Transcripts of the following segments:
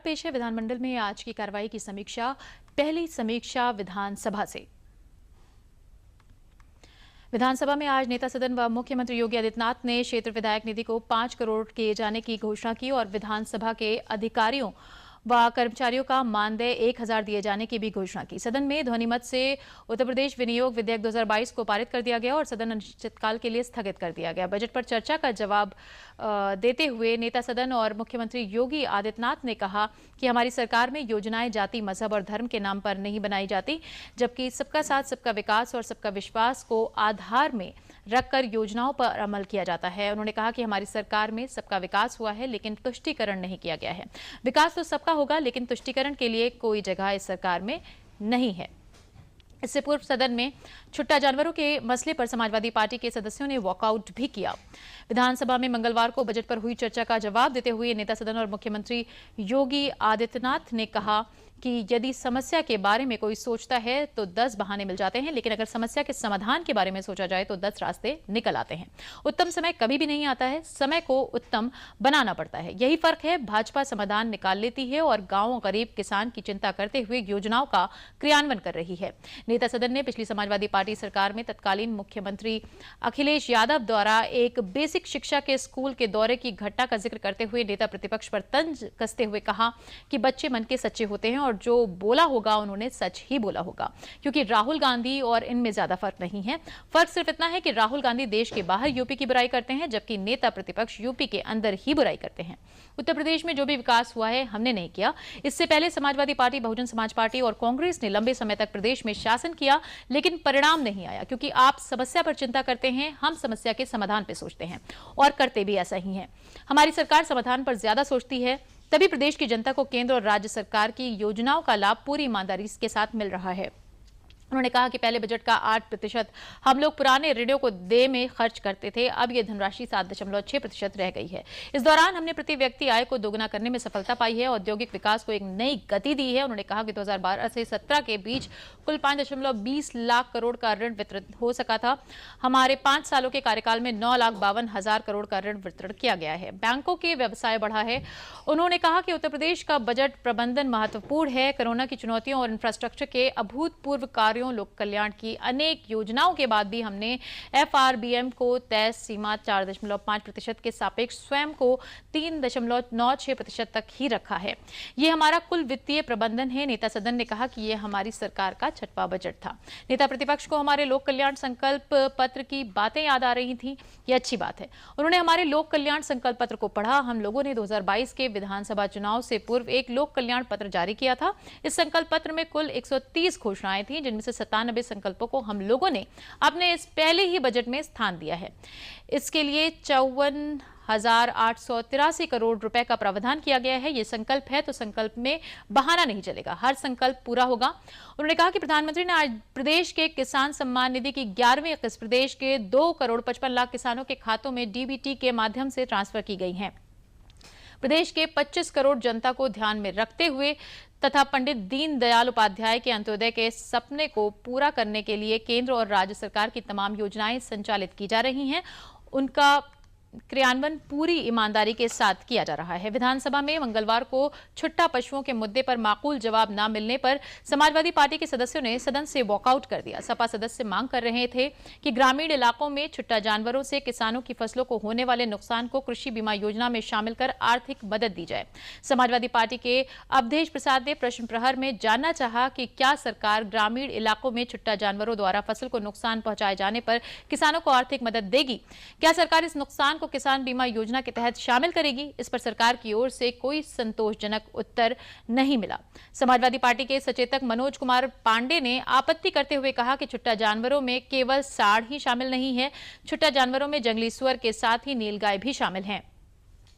पेश है विधानमंडल में आज की कार्रवाई की समीक्षा। पहली समीक्षा विधानसभा से। विधानसभा में आज नेता सदन व मुख्यमंत्री योगी आदित्यनाथ ने क्षेत्र विधायक निधि को 5 करोड़ किए जाने की घोषणा की और विधानसभा के अधिकारियों व कर्मचारियों का मानदेय 1000 दिए जाने की भी घोषणा की। सदन में ध्वनिमत से उत्तर प्रदेश विनियोग विधेयक 2022 को पारित कर दिया गया और सदन अनिश्चितकाल के लिए स्थगित कर दिया गया। बजट पर चर्चा का जवाब देते हुए नेता सदन और मुख्यमंत्री योगी आदित्यनाथ ने कहा कि हमारी सरकार में योजनाएं जाति, मजहब और धर्म के नाम पर नहीं बनाई जाती, जबकि सबका साथ, सबका विकास और सबका विश्वास को आधार में रखकर योजनाओं पर अमल किया जाता है। उन्होंने कहा कि हमारी सरकार में सबका विकास हुआ है, लेकिन तुष्टीकरण नहीं किया गया है। विकास तो सबका होगा, लेकिन तुष्टीकरण के लिए कोई जगह इस सरकार में नहीं है। इससे पूर्व सदन में छुट्टा जानवरों के मसले पर समाजवादी पार्टी के सदस्यों ने वॉकआउट भी किया। विधानसभा में मंगलवार को बजट पर हुई चर्चा का जवाब देते हुए नेता सदन और मुख्यमंत्री योगी आदित्यनाथ ने कहा कि यदि समस्या के बारे में कोई सोचता है तो 10 बहाने मिल जाते हैं, लेकिन अगर समस्या के समाधान के बारे में सोचा जाए तो 10 रास्ते निकल आते हैं। उत्तम समय कभी भी नहीं आता है, समय को उत्तम बनाना पड़ता है। यही फर्क है। भाजपा समाधान निकाल लेती है और गांव, गरीब, किसान की चिंता करते हुए योजनाओं का क्रियान्वयन कर रही है। नेता सदन ने पिछली समाजवादी पार्टी सरकार में तत्कालीन मुख्यमंत्री अखिलेश यादव द्वारा एक बेसिक शिक्षा के स्कूल के दौरे की घटना का जिक्र करते हुए नेता प्रतिपक्ष पर तंज कसते हुए कहा कि बच्चे मन के सच्चे होते हैं और जो बोला होगा उन्होंने सच ही बोला होगा, क्योंकि राहुल गांधी और इनमें ज्यादा फर्क नहीं है। फर्क सिर्फ इतना है कि राहुल गांधी देश के बाहर यूपी की बुराई करते हैं, जबकि नेता प्रतिपक्ष यूपी के अंदर ही बुराई करते हैं। उत्तर प्रदेश में जो भी विकास हुआ है हमने नहीं किया। इससे पहले समाजवादी पार्टी, बहुजन समाज पार्टी और कांग्रेस ने लंबे समय तक प्रदेश में शासन किया, लेकिन परिणाम नहीं आया, क्योंकि आप समस्या पर चिंता करते हैं, हम समस्या के समाधान पर सोचते हैं और करते भी ऐसा ही है। हमारी सरकार समाधान पर ज्यादा सोचती है, तभी प्रदेश की जनता को केंद्र और राज्य सरकार की योजनाओं का लाभ पूरी ईमानदारी के साथ मिल रहा है। उन्होंने कहा कि पहले बजट का 8% हम लोग पुराने ऋणों को देय में खर्च करते थे, अब यह धनराशि 7.6% रह गई है। इस दौरान हमने प्रति व्यक्ति आय को दोगुना करने में सफलता पाई है, औद्योगिक विकास को एक नई गति दी है। उन्होंने कहा कि 2012 से 17 के बीच कुल 5.20 लाख करोड़ का ऋण वितरण हो सका था। हमारे 5 सालों के कार्यकाल में 9,52,000 करोड़ का ऋण वितरण किया गया है। बैंकों के व्यवसाय बढ़ा है। उन्होंने कहा कि उत्तर प्रदेश का बजट प्रबंधन महत्वपूर्ण है। कोरोना की चुनौतियों और इंफ्रास्ट्रक्चर के अभूतपूर्व कार्यों, लोक कल्याण की अनेक योजनाओं के बाद भी हमने एफआरबीएम को तय सीमा 4.5% के सापेक्ष स्वयं को 3.96% तक ही रखा है। यह हमारा कुल वित्तीय प्रबंधन है। नेता सदन ने कहा कि यह हमारी सरकार का 6वां बजट था। नेता प्रतिपक्ष को हमारे लोक कल्याण संकल्प पत्र की बातें याद आ रही थी। यह अच्छी बात है। उन्होंने हमारे लोक कल्याण संकल्प पत्र को पढ़ा। हम लोगों ने 2022 के विधानसभा चुनाव से पूर्व एक लोक कल्याण पत्र जारी किया था। इस संकल्प पत्र में कुल 130 घोषणाएं थी, जिनमें से 97 संकल्पों को हम लोगों ने अपने इस पहले ही बजट में स्थान दिया है। इसके लिए 54,883 करोड़ रुपए का प्रावधान किया गया है। यह संकल्प है तो संकल्प में बहाना नहीं चलेगा, हर संकल्प पूरा होगा। उन्होंने कहा कि प्रधानमंत्री ने आज प्रदेश के किसान सम्मान निधि की 11वीं किस्त प्रदेश के 2,55,00,000 किसानों के खातों में डीबीटी के माध्यम से ट्रांसफर की गई है। प्रदेश के 25 करोड़ जनता को ध्यान में रखते हुए तथा पंडित दीनदयाल उपाध्याय के अंत्योदय के सपने को पूरा करने के लिए केंद्र और राज्य सरकार की तमाम योजनाएं संचालित की जा रही हैं। उनका क्रियान्वयन पूरी ईमानदारी के साथ किया जा रहा है। विधानसभा में मंगलवार को छुट्टा पशुओं के मुद्दे पर माकूल जवाब न मिलने पर समाजवादी पार्टी के सदस्यों ने सदन से वॉकआउट कर दिया। सपा सदस्य मांग कर रहे थे कि ग्रामीण इलाकों में छुट्टा जानवरों से किसानों की फसलों को होने वाले नुकसान को कृषि बीमा योजना में शामिल कर आर्थिक मदद दी जाए। समाजवादी पार्टी के अवधेश प्रसाद ने प्रश्न प्रहर में जानना चाहा कि क्या सरकार ग्रामीण इलाकों में छुट्टा जानवरों द्वारा फसल को नुकसान पहुंचाए जाने पर किसानों को आर्थिक मदद देगी। क्या सरकार इस नुकसान को किसान बीमा योजना के तहत शामिल करेगी? इस पर सरकार की ओर से कोई संतोषजनक उत्तर नहीं मिला। समाजवादी पार्टी के सचेतक मनोज कुमार पांडे ने आपत्ति करते हुए कहा कि छुट्टा जानवरों में केवल सांड ही शामिल नहीं है, छुट्टा जानवरों में जंगली सुअर के साथ ही नीलगाय भी शामिल हैं।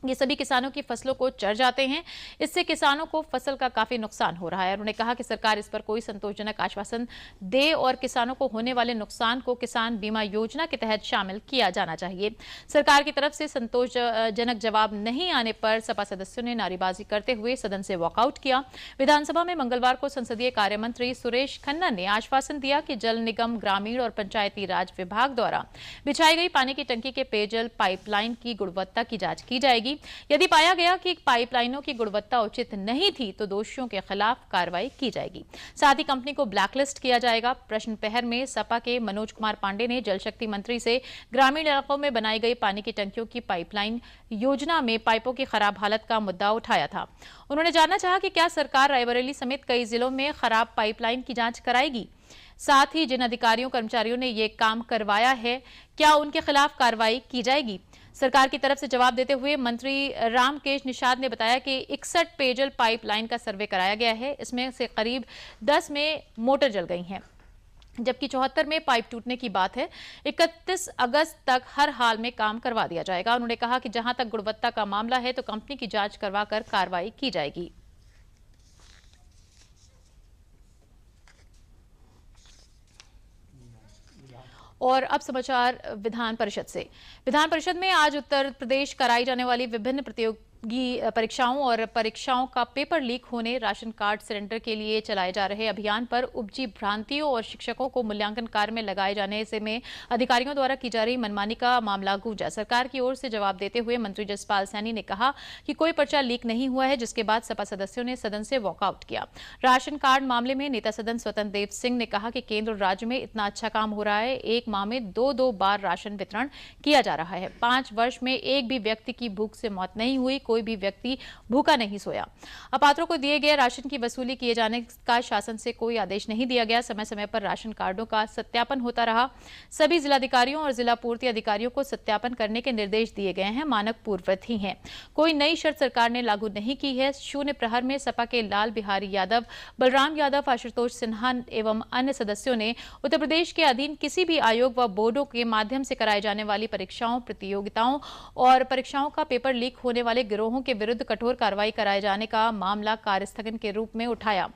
ये सभी किसानों की फसलों को चर जाते हैं। इससे किसानों को फसल का काफी नुकसान हो रहा है। उन्होंने कहा कि सरकार इस पर कोई संतोषजनक आश्वासन दे और किसानों को होने वाले नुकसान को किसान बीमा योजना के तहत शामिल किया जाना चाहिए। सरकार की तरफ से संतोषजनक जवाब नहीं आने पर सपा सदस्यों ने नारेबाजी करते हुए सदन से वॉकआउट किया। विधानसभा में मंगलवार को संसदीय कार्य मंत्री सुरेश खन्ना ने आश्वासन दिया कि जल निगम, ग्रामीण और पंचायती राज विभाग द्वारा बिछाई गई पानी की टंकी के पेयजल पाइपलाइन की गुणवत्ता की जांच की जाएगी। जाएगी। यदि पाया गया कि पाइपलाइनों की गुणवत्ता उचित नहीं थी तो दोषियों के खिलाफ कार्रवाई की जाएगी। साथ ही कंपनी को ब्लैकलिस्ट किया जाएगा। प्रश्न प्रहर में सपा के मनोज कुमार पांडे ने जल शक्ति मंत्री से ग्रामीण इलाकों में बनाई गई पानी की टंकियों की पाइपलाइन योजना में पाइपों की खराब हालत का मुद्दा उठाया था। उन्होंने जानना चाहा कि क्या सरकार रायबरेली समेत कई जिलों में खराब पाइपलाइन की जांच कराएगी। साथ ही जिन अधिकारियों कर्मचारियों ने ये काम करवाया है क्या उनके खिलाफ कार्रवाई की जाएगी। सरकार की तरफ से जवाब देते हुए मंत्री रामकेश निषाद ने बताया कि 61 पेयजल पाइपलाइन का सर्वे कराया गया है। इसमें से करीब 10 में मोटर जल गई हैं, जबकि 74 में पाइप टूटने की बात है। 31 अगस्त तक हर हाल में काम करवा दिया जाएगा। उन्होंने कहा कि जहां तक गुणवत्ता का मामला है तो कंपनी की जांच करवाकर कार्रवाई की जाएगी। और अब समाचार विधान परिषद से। विधान परिषद में आज उत्तर प्रदेश कराई जाने वाली विभिन्न प्रतियोगी परीक्षाओं और परीक्षाओं का पेपर लीक होने, राशन कार्ड सरेंडर के लिए चलाए जा रहे अभियान पर उपजी भ्रांतियों और शिक्षकों को मूल्यांकन कार्य में लगाए जाने से में अधिकारियों द्वारा की जा रही मनमानी का मामला गूंजा। सरकार की ओर से जवाब देते हुए मंत्री जसपाल सैनी ने कहा कि कोई पर्चा लीक नहीं हुआ है, जिसके बाद सपा सदस्यों ने सदन से वॉकआउट किया। राशन कार्ड मामले में नेता सदन स्वतंत्र देव सिंह ने कहा कि केंद्र और राज्य में इतना अच्छा काम हो रहा है, एक माह में 2-2 बार राशन वितरण किया जा रहा है। 5 वर्ष में एक भी व्यक्ति की भूख से मौत नहीं हुई, कोई भी व्यक्ति भूखा नहीं सोया। अपात्रों को दिए गए राशन की वसूली किए जाने का शासन से कोई आदेश नहीं दिया गया। समय समय पर राशन कार्डों का सत्यापन होता रहा। सभी जिलाधिकारियों और जिला पूर्ति अधिकारियों को सत्यापन करने के निर्देश दिए गए हैं, मानक पूर्ववत ही हैं। कोई नई शर्त सरकार ने लागू नहीं की है। शून्य प्रहर में सपा के लाल बिहारी यादव, बलराम यादव, आशुतोष सिन्हा एवं अन्य सदस्यों ने उत्तर प्रदेश के अधीन किसी भी आयोग व बोर्डों के माध्यम से कराई जाने वाली परीक्षाओं, प्रतियोगिताओं और परीक्षाओं का पेपर लीक होने वाले गिरोहों के विरुद्ध कठोर कार्रवाई कराए जाने का मामला कार्यस्थगन के रूप में उठाया।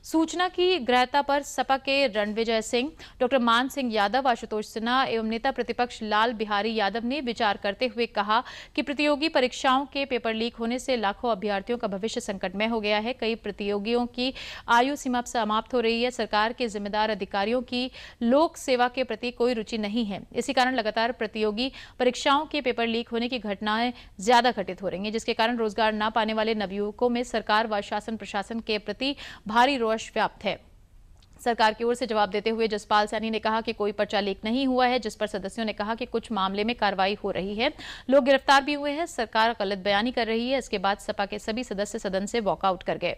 सूचना की ग्रहता पर सपा के रणविजय सिंह, डॉक्टर मान सिंह यादव, आशुतोष सिन्हा एवं नेता प्रतिपक्ष लाल बिहारी यादव ने विचार करते हुए कहा कि प्रतियोगी परीक्षाओं के पेपर लीक होने से लाखों अभ्यर्थियों का भविष्य संकटमय हो गया है। कई प्रतियोगियों की आयु सीमा समाप्त हो रही है। सरकार के जिम्मेदार अधिकारियों की लोक सेवा के प्रति कोई रुचि नहीं है। इसी कारण लगातार प्रतियोगी परीक्षाओं के पेपर लीक होने की घटनाएं ज्यादा घटित हो रही हैं, जिसके कारण रोजगार न पाने वाले नवयुवकों में सरकार व शासन प्रशासन के प्रति भारी रोष व्याप्त है। सरकार की ओर से जवाब देते हुए जसपाल सैनी ने कहा कि कोई पर्चा लीक नहीं हुआ है, जिस पर सदस्यों ने कहा कि कुछ मामले में कार्रवाई हो रही है, लोग गिरफ्तार भी हुए हैं, सरकार गलत बयानी कर रही है। इसके बाद सपा के सभी सदस्य सदन से वॉकआउट कर गए।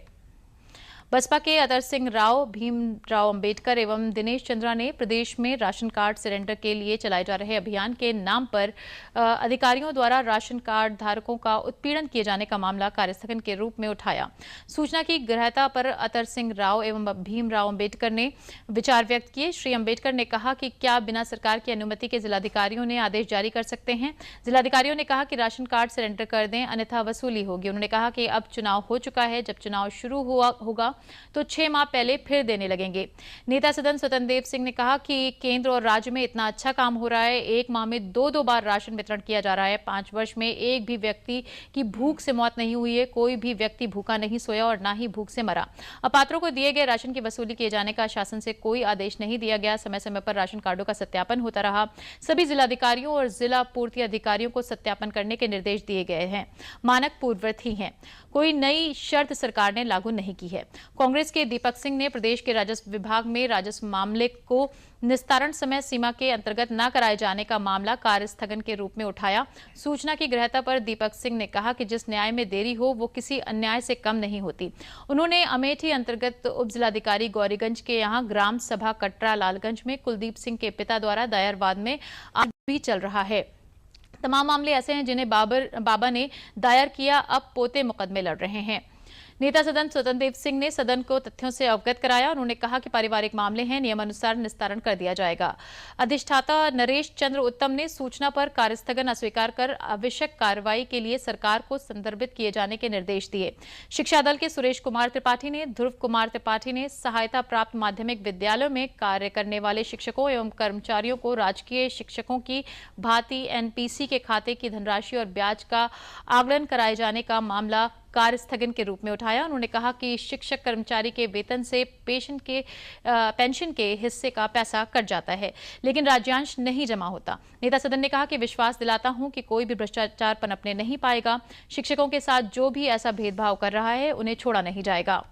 बसपा के अतर सिंह राव, भीमराव अंबेडकर एवं दिनेश चंद्रा ने प्रदेश में राशन कार्ड सरेंडर के लिए चलाए जा रहे अभियान के नाम पर अधिकारियों द्वारा राशन कार्ड धारकों का उत्पीड़न किए जाने का मामला कार्यस्थगन के रूप में उठाया। सूचना की ग्रहता पर अतर सिंह राव एवं भीमराव अंबेडकर ने विचार व्यक्त किए। श्री अंबेडकर ने कहा कि क्या बिना सरकार की अनुमति के जिलाधिकारियों ने आदेश जारी कर सकते हैं। जिलाधिकारियों ने कहा कि राशन कार्ड सरेंडर कर दें, अन्यथा वसूली होगी। उन्होंने कहा कि अब चुनाव हो चुका है, जब चुनाव शुरू होगा तो 6 माह पहले फिर देने लगेंगे। नेता सदन स्वतंत्र देव सिंह ने कहा कि केंद्र और राज्य में इतना अच्छा काम हो रहा है, एक माह में 2-2 बार राशन वितरण किया जा रहा है। 5 वर्ष में एक भी व्यक्ति की भूख से मौत नहीं हुई है, कोई भी व्यक्ति भूखा नहीं सोया और ना ही भूख से मरा। अपात्रों को दिए गए राशन की वसूली किए जाने का शासन से कोई आदेश नहीं दिया गया। समय समय पर राशन कार्डों का सत्यापन होता रहा। सभी जिलाधिकारियों और जिला पूर्ति अधिकारियों को सत्यापन करने के निर्देश दिए गए हैं, मानक पूर्ववत ही हैं। कोई नई शर्त सरकार ने लागू नहीं की है। कांग्रेस के दीपक सिंह ने प्रदेश के राजस्व विभाग में राजस्व मामले को निस्तारण समय सीमा के अंतर्गत न कराए जाने का मामला कार्यस्थगन के रूप में उठाया। सूचना की ग्रहता पर दीपक सिंह ने कहा कि जिस न्याय में देरी हो वो किसी अन्याय से कम नहीं होती। उन्होंने अमेठी अंतर्गत उप जिलाधिकारी गौरीगंज के यहां ग्राम सभा कटरा लालगंज में कुलदीप सिंह के पिता द्वारा दायर वाद में आज भी चल रहा है। तमाम मामले ऐसे हैं जिन्हें बाबा ने दायर किया, अब पोते मुकदमे लड़ रहे हैं। नेता सदन स्वतंत्र देव सिंह ने सदन को तथ्यों से अवगत कराया। उन्होंने कहा कि पारिवारिक मामले हैं, नियमानुसार निस्तारण कर दिया जाएगा। अधिष्ठाता नरेश चंद्र उत्तम ने सूचना पर कार्यस्थगन अस्वीकार कर आवश्यक कार्रवाई के लिए सरकार को संदर्भित किए जाने के निर्देश दिए। शिक्षा दल के सुरेश कुमार त्रिपाठी ने, ध्रुव कुमार त्रिपाठी ने सहायता प्राप्त माध्यमिक विद्यालयों में कार्य करने वाले शिक्षकों एवं कर्मचारियों को राजकीय शिक्षकों की भांति एनपीसी के खाते की धनराशि और ब्याज का आकलन कराए जाने का मामला कार्य स्थगन के रूप में उठाया। उन्होंने कहा कि शिक्षक कर्मचारी के वेतन से पेंशन के हिस्से का पैसा कट जाता है, लेकिन राज्यांश नहीं जमा होता। नेता सदन ने कहा कि विश्वास दिलाता हूं कि कोई भी भ्रष्टाचार पनपने नहीं पाएगा। शिक्षकों के साथ जो भी ऐसा भेदभाव कर रहा है उन्हें छोड़ा नहीं जाएगा।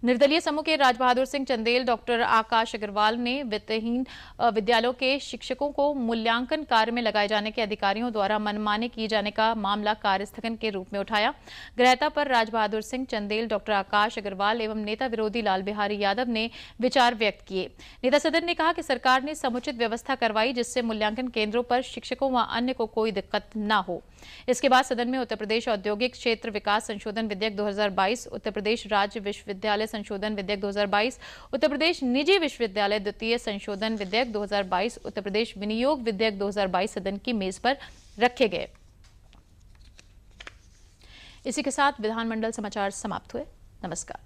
निर्दलीय समूह के राज बहादुर सिंह चंदेल, डॉक्टर आकाश अग्रवाल ने वित्तहीन विद्यालयों के शिक्षकों को मूल्यांकन कार्य में लगाए जाने के अधिकारियों द्वारा मनमानी की जाने का मामला कार्य स्थगन के रूप में उठाया। ग्रहता पर राज बहादुर सिंह चंदेल, डॉक्टर आकाश अग्रवाल एवं नेता विरोधी लाल बिहारी यादव ने विचार व्यक्त किए। नेता सदन ने कहा कि सरकार ने समुचित व्यवस्था करवाई, जिससे मूल्यांकन केंद्रों पर शिक्षकों व अन्य को कोई दिक्कत न हो। इसके बाद सदन में उत्तर प्रदेश औद्योगिक क्षेत्र विकास संशोधन विधेयक 2022, उत्तर प्रदेश राज्य विश्वविद्यालय संशोधन विधेयक 2022, उत्तर प्रदेश निजी विश्वविद्यालय द्वितीय संशोधन विधेयक 2022, उत्तर प्रदेश विनियोग विधेयक 2022 सदन की मेज पर रखे गए। इसी के साथ विधानमंडल समाचार समाप्त हुए। नमस्कार।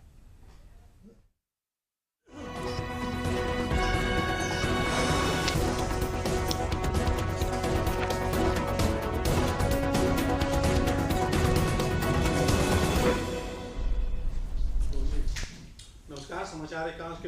नमस्कार। समाचार एकांश के